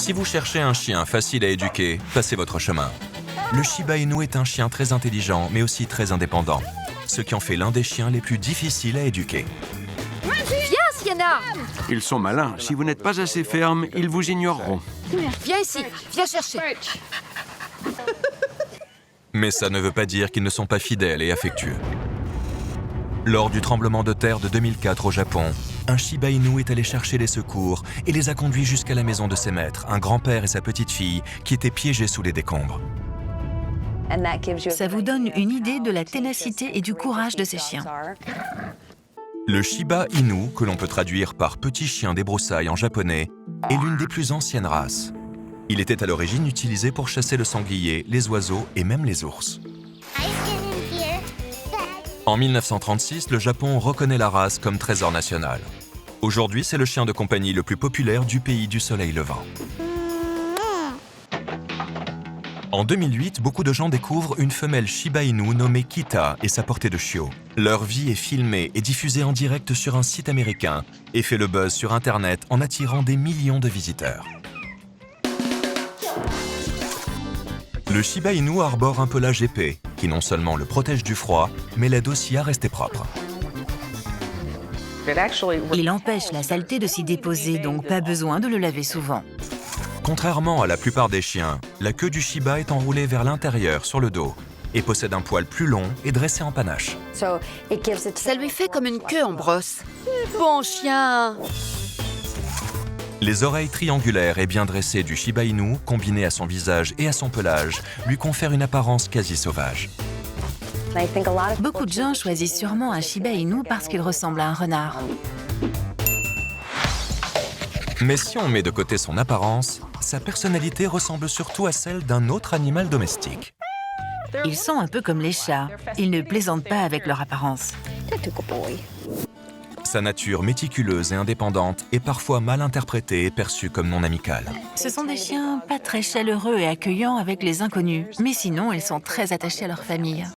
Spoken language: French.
Si vous cherchez un chien facile à éduquer, passez votre chemin. Le Shiba Inu est un chien très intelligent, mais aussi très indépendant, ce qui en fait l'un des chiens les plus difficiles à éduquer. Viens, Sienna! Ils sont malins. Si vous n'êtes pas assez ferme, ils vous ignoreront. Viens ici, viens chercher. Mais ça ne veut pas dire qu'ils ne sont pas fidèles et affectueux. Lors du tremblement de terre de 2004 au Japon, un Shiba Inu est allé chercher les secours et les a conduits jusqu'à la maison de ses maîtres, un grand-père et sa petite-fille, qui étaient piégés sous les décombres. Ça vous donne une idée de la ténacité et du courage de ces chiens. Le Shiba Inu, que l'on peut traduire par petit chien des broussailles en japonais, est l'une des plus anciennes races. Il était à l'origine utilisé pour chasser le sanglier, les oiseaux et même les ours. En 1936, le Japon reconnaît la race comme trésor national. Aujourd'hui, c'est le chien de compagnie le plus populaire du pays du soleil levant. En 2008, beaucoup de gens découvrent une femelle Shiba Inu nommée Kita et sa portée de chiot. Leur vie est filmée et diffusée en direct sur un site américain et fait le buzz sur Internet en attirant des millions de visiteurs. Le Shiba Inu arbore un pelage épais, qui non seulement le protège du froid, mais l'aide aussi à rester propre. Il empêche la saleté de s'y déposer, donc pas besoin de le laver souvent. Contrairement à la plupart des chiens, la queue du Shiba est enroulée vers l'intérieur sur le dos et possède un poil plus long et dressé en panache. Ça lui fait comme une queue en brosse. Bon chien! Les oreilles triangulaires et bien dressées du Shiba Inu, combinées à son visage et à son pelage, lui confèrent une apparence quasi sauvage. Beaucoup de gens choisissent sûrement un Shiba Inu parce qu'il ressemble à un renard. Mais si on met de côté son apparence, sa personnalité ressemble surtout à celle d'un autre animal domestique. Ils sont un peu comme les chats. Ils ne plaisantent pas avec leur apparence. Sa nature méticuleuse et indépendante est parfois mal interprétée et perçue comme non amicale. Ce sont des chiens pas très chaleureux et accueillants avec les inconnus, mais sinon ils sont très attachés à leur famille.